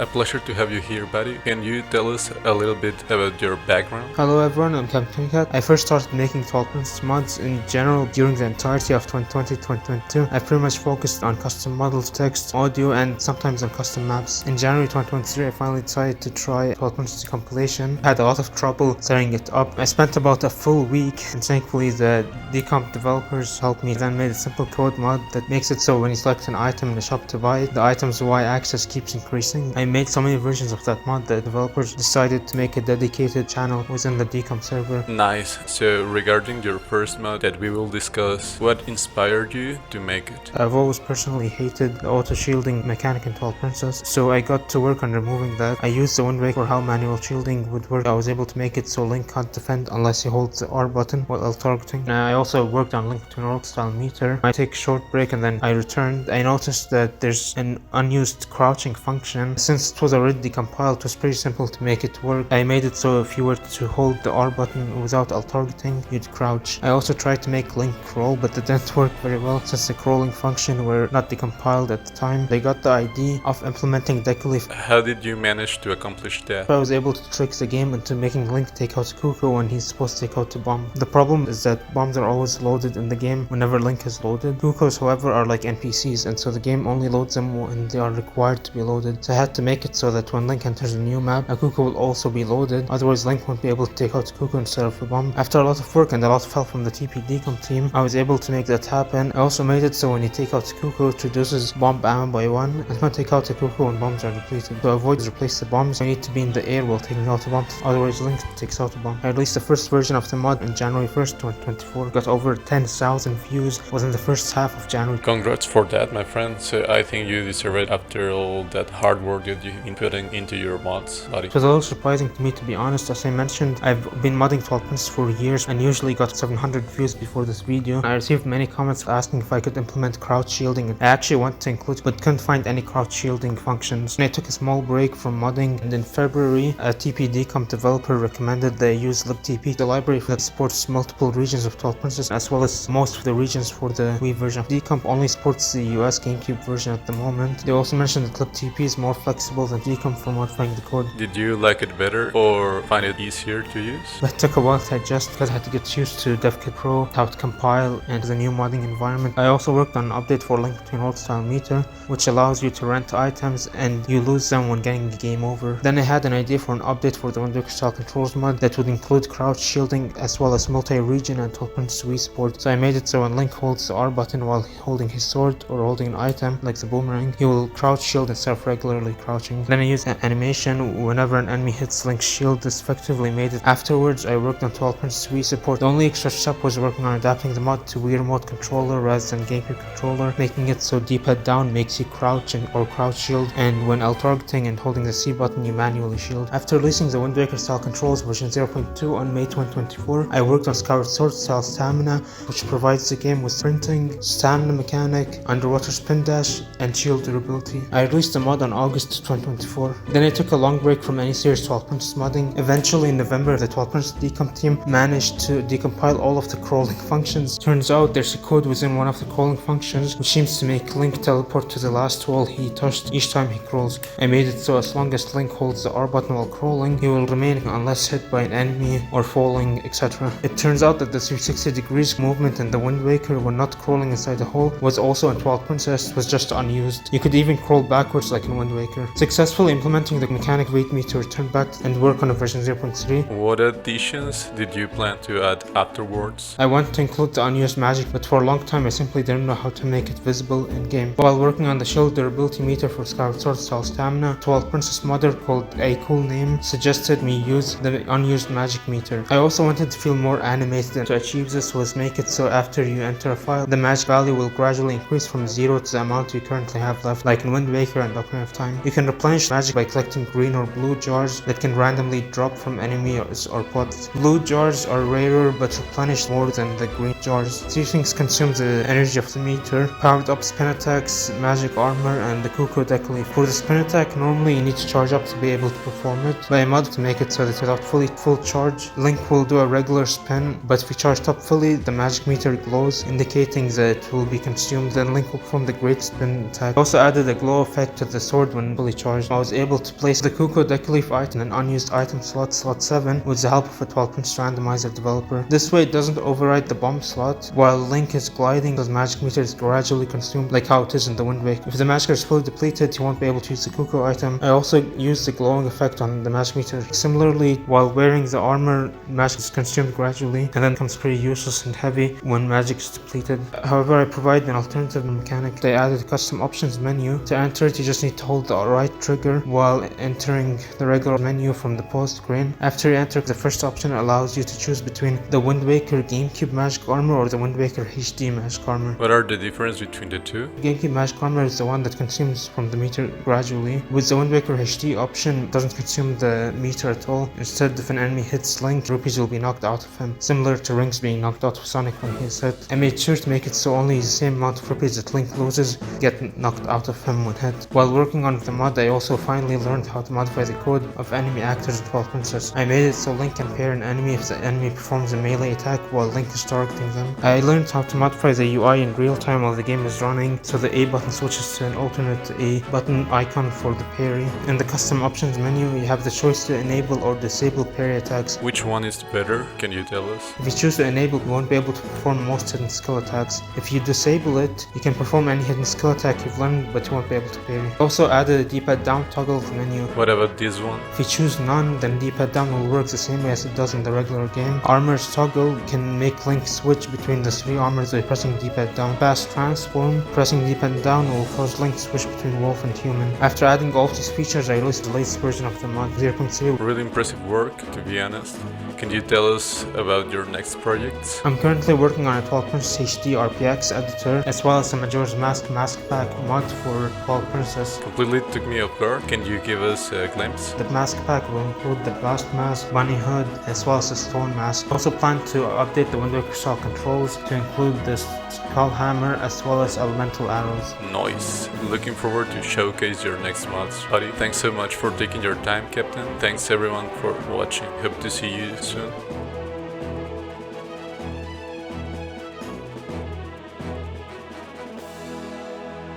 A pleasure to have you here, buddy. Can you tell us a little bit about your background? Hello everyone, I'm Captain Cat. I first started making Twilight Princess mods in general during the entirety of 2020-2022. I pretty much focused on custom models, text, audio, and sometimes on custom maps. In January 2023, I finally decided to try Twilight Princess compilation. I had a lot of trouble setting it up. I spent about a full week, and thankfully the Decomp developers helped me. Then made a simple code mod that makes it so when you select an item in the shop to buy it, the item's y-axis keeps increasing. I made so many versions of that mod that developers decided to make a dedicated channel within the Decomp server. Nice. So regarding your first mod that we will discuss, what inspired you to make it? I've always personally hated the auto-shielding mechanic in Twilight Princess, so I got to work on removing that. I used the Wind Waker for how manual shielding would work. I was able to make it so Link can't defend unless he holds the R button while targeting. I also worked on Link Between Worlds style meter. I take a short break and then I returned. I noticed that there's an unused crouching function. Since it was already decompiled, it was pretty simple to make it work. I made it so if you were to hold the R button without alt targeting, you'd crouch. I also tried to make Link crawl, but it didn't work very well since the crawling function were not decompiled at the time. They got the idea of implementing Deku Leaf. How did you manage to accomplish that? I was able to trick the game into making Link take out Cucco when he's supposed to take out the bomb. The problem is that bombs are always loaded in the game whenever Link is loaded. Cuccos, however, are like NPCs, and so the game only loads them when they are required to be loaded. So I had to make it so that when Link enters a new map, a Cucco will also be loaded, otherwise Link won't be able to take out Cucco instead of the bomb. After a lot of work and a lot of help from the TP Decomp team, I was able to make that happen. I also made it so when you take out Cucco, it reduces bomb ammo by 1, and you can't take out a Cucco when bombs are depleted. To avoid replace the bombs, you need to be in the air while taking out a bomb, otherwise Link takes out a bomb. I released the first version of the mod on January 1st, 2024. Got over 10,000 views within the first half of January. Congrats for that, my friend. So I think you deserve it after all that hard work that you've been putting into your mods, buddy. It was a little surprising to me, to be honest. As I mentioned, I've been modding Twilight Princess for years and usually got 700 views before this video. I received many comments asking if I could implement crouch shielding. I actually wanted to include but couldn't find any crouch shielding functions. And I took a small break from modding, and in February, a TP Decomp developer recommended that I use libTP, the library that supports multiple regions of Twilight Princess as well as most of the regions for the Wii version. Decomp only supports the US GameCube version at the moment. They also mentioned that libTP is more flexible than Decomp for modifying the code. Did you like it better or find it easier to use? But it took a while to adjust because I had to get used to DevKit Pro, how to compile, and the new modding environment. I also worked on an update for Link Between Worlds style meter, which allows you to rent items and you lose them when getting the game over. Then I had an idea for an update for the Wind Waker style controls mod that would include crouch shielding as well as multi-region and Twilight Princess Wii support. So I made it so when Link holds the R button while holding his sword or holding an item like the boomerang, he will crouch shield instead of regularly crouching. Then I used an animation whenever an enemy hits Link's shield. This effectively made it. Afterwards, I worked on Twilight Princess Wii support. The only extra step was working on adapting the mod to Wii Remote controller rather than GameCube controller, making it so D-pad down makes you crouch or crouch shield, and when L targeting and holding the C button you manually shield. After releasing the Wind Waker style controls version 0.2 on May 2024, I worked on Skyward Sword style stamina, which provides the game with sprinting, stamina mechanic, underwater spin dash, and shield durability. I released the mod on August 2024. Then I took a long break from any serious Twilight Princess modding. Eventually in November, the Twilight Princess Decomp team managed to decompile all of the crawling functions. Turns out there's a code within one of the crawling functions which seems to make Link teleport to the last wall he touched each time he crawls. I made it so as long as Link holds the R button while crawling, he will remain unless hit by an enemy or falling, etc. It turns out that the 360 degrees movement in the Wind Waker when not crawling inside the hole was also in Twilight Princess, was just unused. You could even crawl backwards like in Wind Waker. Successfully implementing the mechanic made me to return back and work on a version 0.3. What additions did you plan to add afterwards? I wanted to include the unused magic, but for a long time I simply didn't know how to make it visible in game. While working on the shield durability meter for Skyward Sword style stamina, Twilight Princess modder called A Cool Name suggested me use the unused magic meter. I also wanted to feel more animated, and to achieve this was make it so after you enter a file, the magic value will gradually increase from 0 to the amount you currently have left, like in Wind Waker and Ocarina of Time. You can replenish magic by collecting green or blue jars that can randomly drop from enemies or pots. Blue jars are rarer but replenish more than the green jars. These things consume the energy of the meter. Powered up spin attacks, magic armor, and the Cucco Deku Leaf. For the spin attack, normally you need to charge up to be able to perform it, but I modded to make it so that without full charge, Link will do a regular spin, but if we charged up fully, the magic meter glows, indicating that it will be consumed. Then Link will perform the great spin attack. I also added a glow effect to the sword when fully charged. I was able to place the Cucco Deku Leaf item in an unused item slot 7 with the help of a 12-pinch randomizer developer. This way it doesn't override the bomb slot while Link is gliding, because magic meter is gradually consumed like how it is in the Wind Waker. If the magic is fully depleted, you won't be able to use the Cucco item. I also used the glowing effect on the magic meter. Similarly, while wearing the armor, magic is consumed gradually and then becomes pretty useless and heavy when magic is depleted. However, I provide an alternative mechanic. They added a custom options menu. To enter it, you just need to hold the right trigger while entering the regular menu from the pause screen. After you enter the first option, it allows you to choose between the Wind Waker GameCube Magic Armor or the Wind Waker HD Magic Armor. What are the difference between the two? GameCube Magic Armor is the one that consumes from the meter gradually. With the Wind Waker HD option, it doesn't consume the meter at all. Instead, if an enemy hits Link, rupees will be knocked out of him, similar to rings being knocked out of Sonic when he is hit. I made sure to make it so only the same amount of rupees that Link loses get knocked out of him when hit. While working on the mod, I also finally learned how to modify the code of enemy actors in Twilight Princess. I made it so Link can parry an enemy if the enemy performs a melee attack while Link is targeting them. I learned how to modify the UI in real time while the game is running, so the A button switches to an alternate A button icon for the parry. In the custom options menu, you have the choice to enable or disable parry attacks. Which one is better? Can you tell us? If you choose to enable, you won't be able to perform most hidden skill attacks. If you disable it, you can perform any hidden skill attack you've learned, but you won't be able to parry. Also added a D-pad down toggle menu. What about this one? If you choose none, then D-pad down will work the same way as it does in the regular game. Armor's toggle can make Link switch between the 3 armors by pressing D-pad down. Fast transform, pressing D-pad down will cause Link to switch between wolf and human. After adding all of these features, I released the latest version of the mod, 0.0. Really impressive work, to be honest. Can you tell us about your next projects? I'm currently working on a Twilight Princess HD RPX editor, as well as a Majora's Mask Pack mod for Twilight Princess. Completely took me off guard. Can you give us a glimpse? The mask pack will include the blast mask, bunny hood, as well as the stone mask. I also plan to update the Wind Waker style controls to include the skull hammer as well as elemental arrows. Nice. Looking forward to showcase your next mods, buddy. Thanks so much for taking your time, Captain. Thanks everyone for watching. Hope to see you soon.